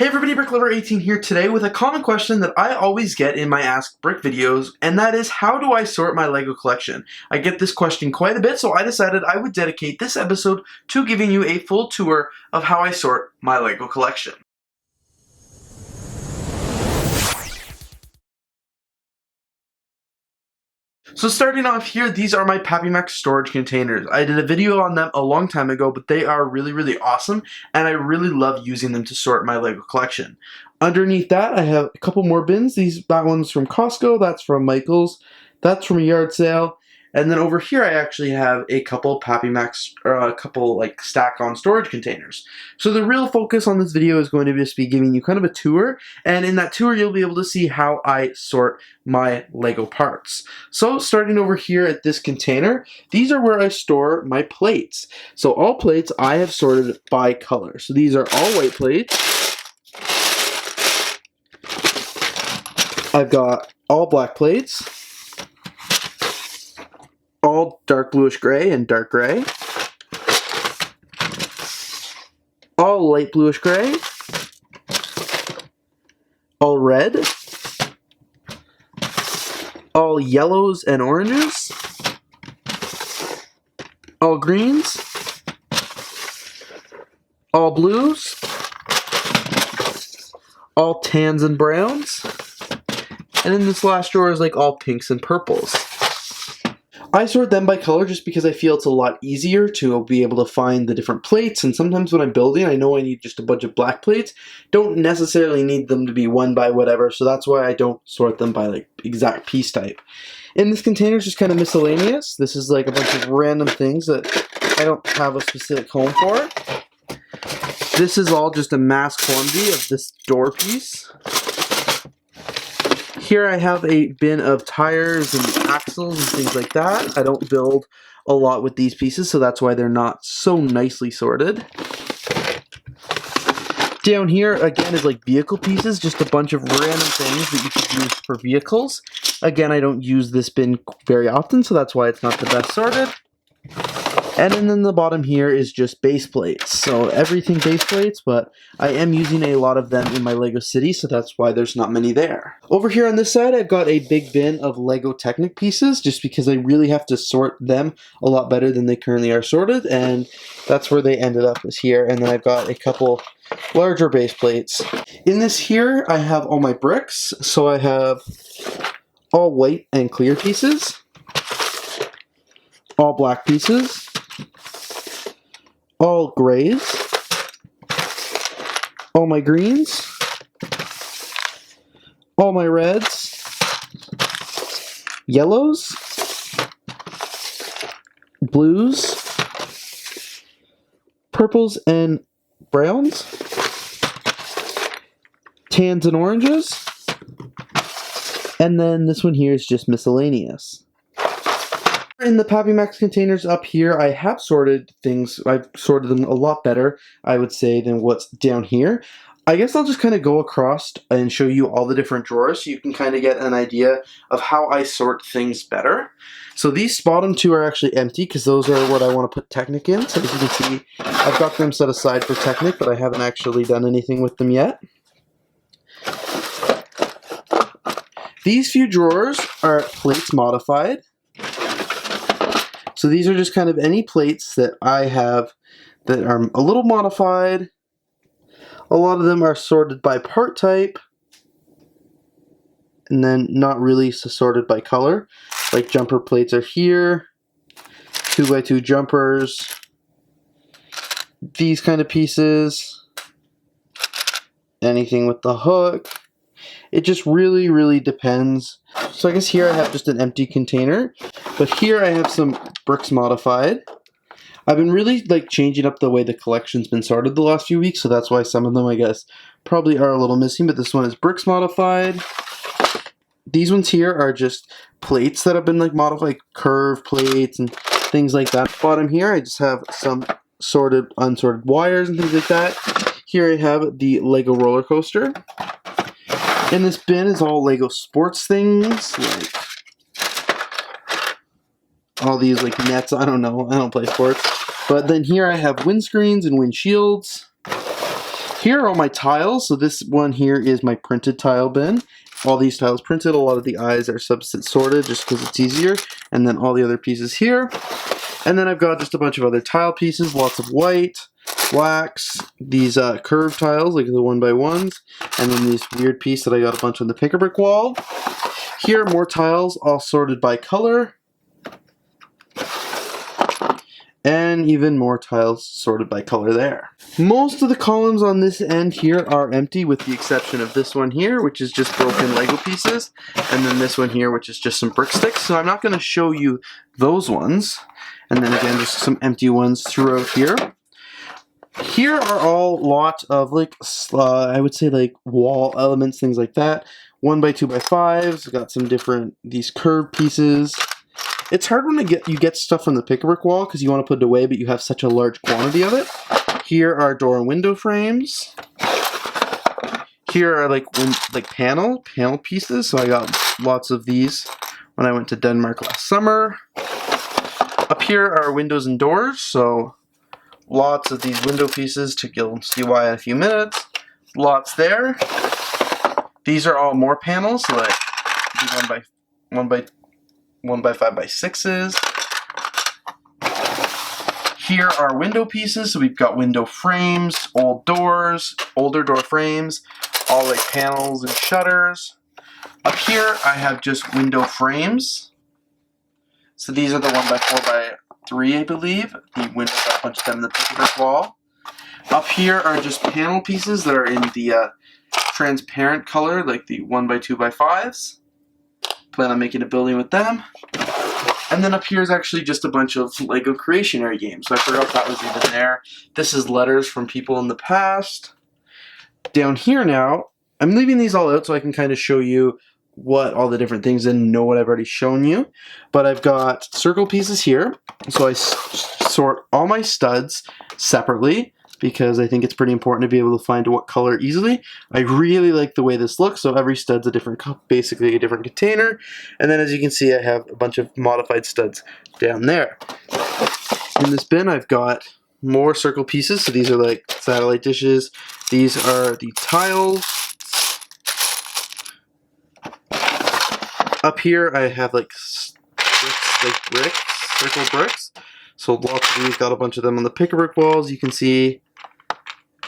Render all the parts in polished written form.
Hey everybody, BrickLover18 here today with a common question that I always get in my Ask Brick videos, and that is, how do I sort my LEGO collection? I get this question quite a bit, so I decided I would dedicate this episode to giving you a full tour of how I sort my LEGO collection. So starting off here, these are my PappyMax storage containers. I did a video on them a long time ago, but they are really awesome, and I really love using them to sort my LEGO collection. Underneath that, I have a couple more bins. That one's from Costco, that's from Michael's, that's from a yard sale, and then over here I actually have a couple PappyMax, or a couple like stack-on storage containers. So the real focus on this video is going to just be giving you kind of a tour, and in that tour you'll be able to see how I sort my LEGO parts. So starting over here at this container, these are where I store my plates. So all plates I have sorted by color. So these are all white plates. I've got all black plates, all dark bluish gray and dark gray, all light bluish gray, all red, all yellows and oranges, all greens, all blues, all tans and browns, and in this last drawer is like all pinks and purples. I sort them by color just because I feel it's a lot easier to be able to find the different plates, and sometimes when I'm building I know I need just a bunch of black plates. Don't necessarily need them to be one by whatever, so that's why I don't sort them by like exact piece type. In this container is just kind of miscellaneous. This is like a bunch of random things that I don't have a specific home for. This is all just a mass quantity of this door piece. Here I have a bin of tires and axles and things like that. I don't build a lot with these pieces, so that's why they're not so nicely sorted. Down here, again, is like vehicle pieces, just a bunch of random things that you could use for vehicles. Again, I don't use this bin very often, so that's why it's not the best sorted. And then the bottom here is just base plates. So everything base plates, but I am using a lot of them in my LEGO City, so that's why there's not many there. Over here on this side, I've got a big bin of LEGO Technic pieces, just because I really have to sort them a lot better than they currently are sorted, and that's where they ended up, is here. And then I've got a couple larger base plates. In this here, I have all my bricks. So I have all white and clear pieces, all black pieces, all grays, all my greens, all my reds, yellows, blues, purples and browns, tans and oranges, and then this one here is just miscellaneous. In the PappyMax containers up here, I have sorted things. I've sorted them a lot better, I would say, than what's down here. I guess I'll just kind of go across and show you all the different drawers so you can kind of get an idea of how I sort things better. So these bottom two are actually empty because those are what I want to put Technic in. So as you can see, I've got them set aside for Technic, but I haven't actually done anything with them yet. These few drawers are plates modified. So these are just kind of any plates that I have that are a little modified. A lot of them are sorted by part type, and then not really sorted by color. Like jumper plates are here, 2x2 jumpers, these kind of pieces, anything with the hook. It just really depends. So I guess here I have just an empty container, but here I have some bricks modified. I've been really like changing up the way the collection's been sorted the last few weeks, so that's why some of them I guess probably are a little missing, but this one is bricks modified. These ones here are just plates that have been like modified, like curved plates and things like that. Bottom here I just have some sorted, unsorted wires and things like that. Here I have the LEGO roller coaster. In this bin is all LEGO sports things, like all these like nets. I don't know, I don't play sports. But then here I have windscreens and windshields. Here are all my tiles. So this one here is my printed tile bin. All these tiles printed. A lot of the eyes are subset sorted just because it's easier. And then all the other pieces here. And then I've got just a bunch of other tile pieces, lots of white, blacks, these curved tiles, like the 1x1s, and then this weird piece that I got a bunch on the pick-a-brick wall. Here, more tiles, all sorted by color. And even more tiles sorted by color there. Most of the columns on this end here are empty, with the exception of this one here, which is just broken Lego pieces, and then this one here, which is just some brick sticks. So I'm not going to show you those ones. And then again, just some empty ones throughout here. Here are all lot of like, I would say like wall elements, things like that. 1x2x5s, got some different, these curved pieces. It's hard when you get stuff from the pick-a-brick wall because you want to put it away, but you have such a large quantity of it. Here are door and window frames. Here are like panel pieces. So I got lots of these when I went to Denmark last summer. Up here are windows and doors, so lots of these window pieces, you'll see why in a few minutes. Lots there. These are all more panels, so like 1x5x6s. Here are window pieces, so we've got window frames, old doors, older door frames, all like panels and shutters. Up here I have just window frames. So these are the 1x4x3, I believe. The windows, got a bunch of them in the pick-a-brick wall. Up here are just panel pieces that are in the transparent color, like the 1x2x5s. Plan on making a building with them. And then up here is actually just a bunch of Lego Creationary games. So I forgot that was even there. This is letters from people in the past. Down here now, I'm leaving these all out so I can kind of show you what all the different things and know what I've already shown you. But I've got circle pieces here. So I sort all my studs separately because I think it's pretty important to be able to find what color easily. I really like the way this looks. So every stud's a different, basically a different container. And then as you can see, I have a bunch of modified studs down there. In this bin, I've got more circle pieces. So these are like satellite dishes. These are the tiles. Up here, I have like bricks, circle bricks. So lots of these, got a bunch of them on the pick-a-brick walls, you can see.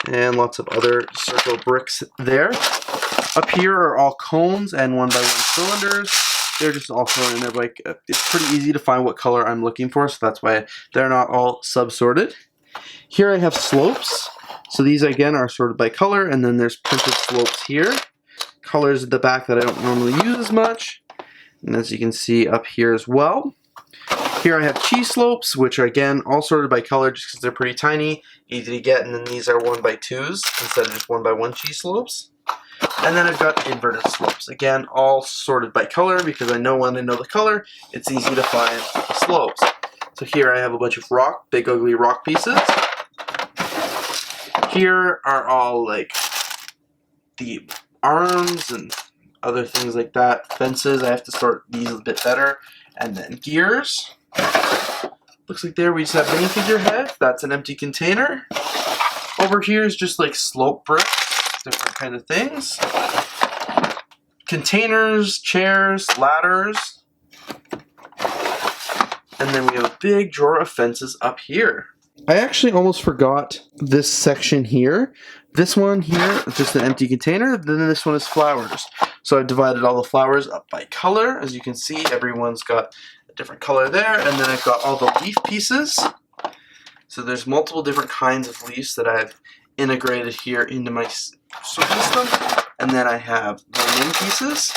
And lots of other circle bricks there. Up here are all cones and 1x1 cylinders. They're just all thrown in there. Like, it's pretty easy to find what color I'm looking for, so that's why they're not all sub-sorted. Here I have slopes. So these again are sorted by color, and then there's printed slopes here. Colors at the back that I don't normally use as much. And as you can see up here as well. Here I have cheese slopes, which are again all sorted by color just because they're pretty tiny, easy to get, and then these are 1x2s instead of just 1x1 cheese slopes. And then I've got inverted slopes, again all sorted by color because I know when I know the color, it's easy to find the slopes. So here I have a bunch of big ugly rock pieces. Here are all like the arms and other things like that. Fences, I have to sort these a bit better. And then gears. Looks like there we just have minifigure head. That's an empty container. Over here is just like slope bricks, different kind of things. Containers, chairs, ladders. And then we have a big drawer of fences up here. I actually almost forgot this section here. This one here is just an empty container, then this one is flowers. So I've divided all the flowers up by color. As you can see, everyone's got a different color there, and then I've got all the leaf pieces. So there's multiple different kinds of leaves that I've integrated here into my circle system. And then I have the limb pieces.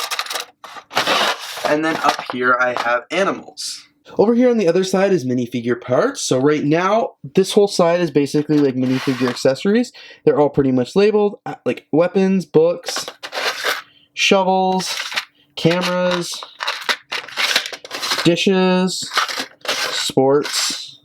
And then up here I have animals. Over here on the other side is minifigure parts. So right now, this whole side is basically like minifigure accessories. They're all pretty much labeled, like weapons, books, shovels, cameras, dishes, sports,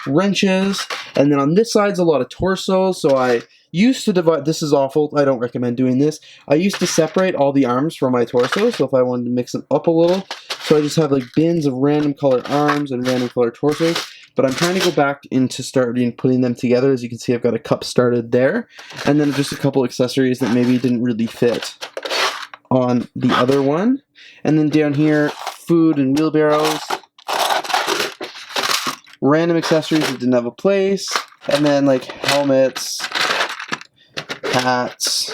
wrenches, and then on this side's a lot of torsos. So I used to divide, this is awful, I don't recommend doing this. I used to separate all the arms from my torso, so if I wanted to mix them up a little, so I just have like bins of random colored arms and random colored torsos. but I'm trying to go back into starting putting them together. As you can see, I've got a cup started there, and then just a couple accessories that maybe didn't really fit on the other one. And then down here, food and wheelbarrows, random accessories that didn't have a place, and then like helmets, hats,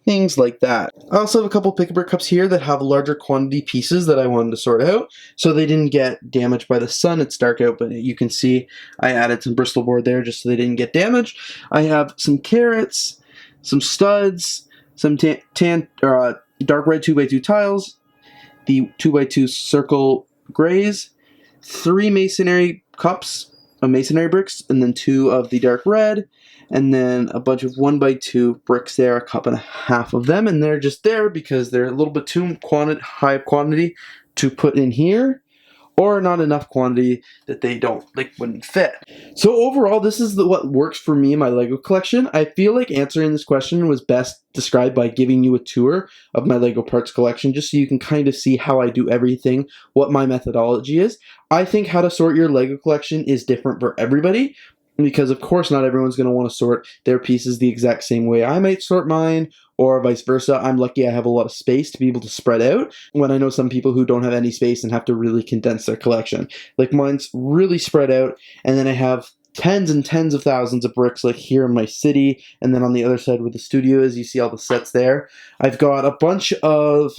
things like that. I also have a couple pick-a-brick cups here that have larger quantity pieces that I wanted to sort out, so they didn't get damaged by the sun. It's dark out, but you can see I added some Bristol board there just so they didn't get damaged. I have some carrots, some studs, some dark red 2x2 tiles, the 2x2 circle grays, 3 masonry cups of masonry bricks, and then 2 of the dark red, and then a bunch of 1x2 bricks there, a cup and a half of them, and they're just there because they're a little bit too high quantity to put in here, or not enough quantity that they wouldn't fit. So overall, this is what works for me in my Lego collection. I feel like answering this question was best described by giving you a tour of my Lego parts collection, just so you can kind of see how I do everything, what my methodology is. I think how to sort your Lego collection is different for everybody, because of course not everyone's going to want to sort their pieces the exact same way I might sort mine, or vice versa. I'm lucky I have a lot of space to be able to spread out, when I know some people who don't have any space and have to really condense their collection. Like mine's really spread out, and then I have tens and tens of thousands of bricks like here in my city, and then on the other side where the studio is, you see all the sets there. I've got a bunch of,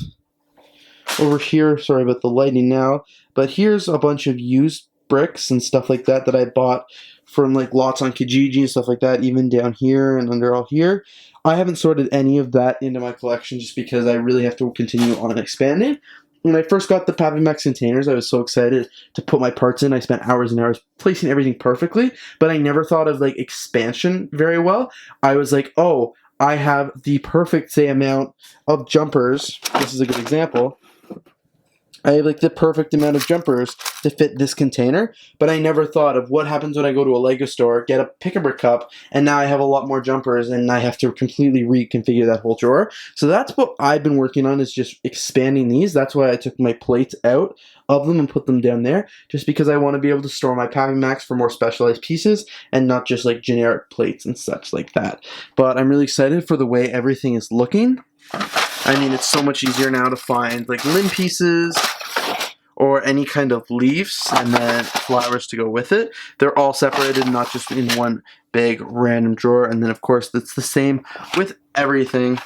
over here, sorry about the lighting now, but here's a bunch of used bricks and stuff like that that I bought from like lots on Kijiji and stuff like that, even down here and under all here. I haven't sorted any of that into my collection just because I really have to continue on expanding. When I first got the PappyMax containers, I was so excited to put my parts in. I spent hours and hours placing everything perfectly, but I never thought of like expansion very well. I was like, oh, I have the perfect, say, amount of jumpers. This is a good example. I have like the perfect amount of jumpers to fit this container, but I never thought of what happens when I go to a Lego store, get a pick-a-brick cup, and now I have a lot more jumpers and I have to completely reconfigure that whole drawer. So that's what I've been working on, is just expanding these. That's why I took my plates out of them and put them down there, just because I want to be able to store my PappyMax for more specialized pieces and not just like generic plates and such like that. But I'm really excited for the way everything is looking. I mean, it's so much easier now to find like limb pieces or any kind of leaves and then flowers to go with it. They're all separated, not just in one big random drawer. And then of course it's the same with everything.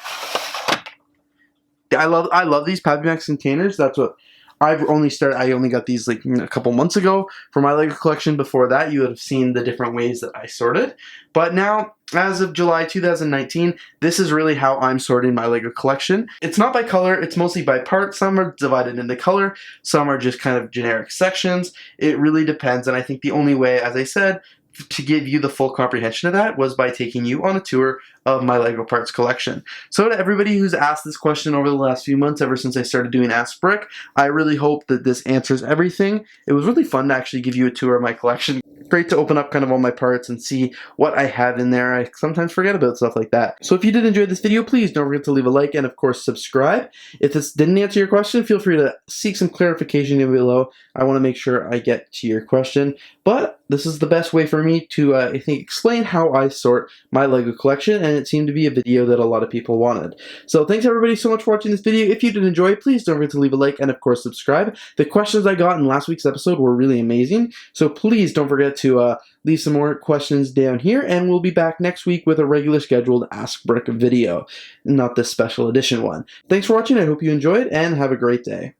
I love these PappyMax containers. That's what I only got these like a couple months ago for my Lego collection. Before that, you would have seen the different ways that I sorted. But now, as of July 2019, this is really how I'm sorting my Lego collection. It's not by color, it's mostly by part. Some are divided into color, some are just kind of generic sections. It really depends, and I think the only way, as I said, to give you the full comprehension of that was by taking you on a tour of my Lego parts collection. So to everybody who's asked this question over the last few months, ever since I started doing Ask Brick, I really hope that this answers everything. It was really fun to actually give you a tour of my collection. Great to open up kind of all my parts and see what I have in there. I sometimes forget about stuff like that. So if you did enjoy this video, please don't forget to leave a like and of course subscribe. If this didn't answer your question, feel free to seek some clarification down below. I want to make sure I get to your question. But this is the best way for me to, I think, explain how I sort my Lego collection, and it seemed to be a video that a lot of people wanted. So thanks everybody so much for watching this video. If you did enjoy, please don't forget to leave a like and of course subscribe. The questions I got in last week's episode were really amazing, so please don't forget to leave some more questions down here, and we'll be back next week with a regular scheduled Ask Brick video, not this special edition one. Thanks for watching, I hope you enjoyed, and have a great day.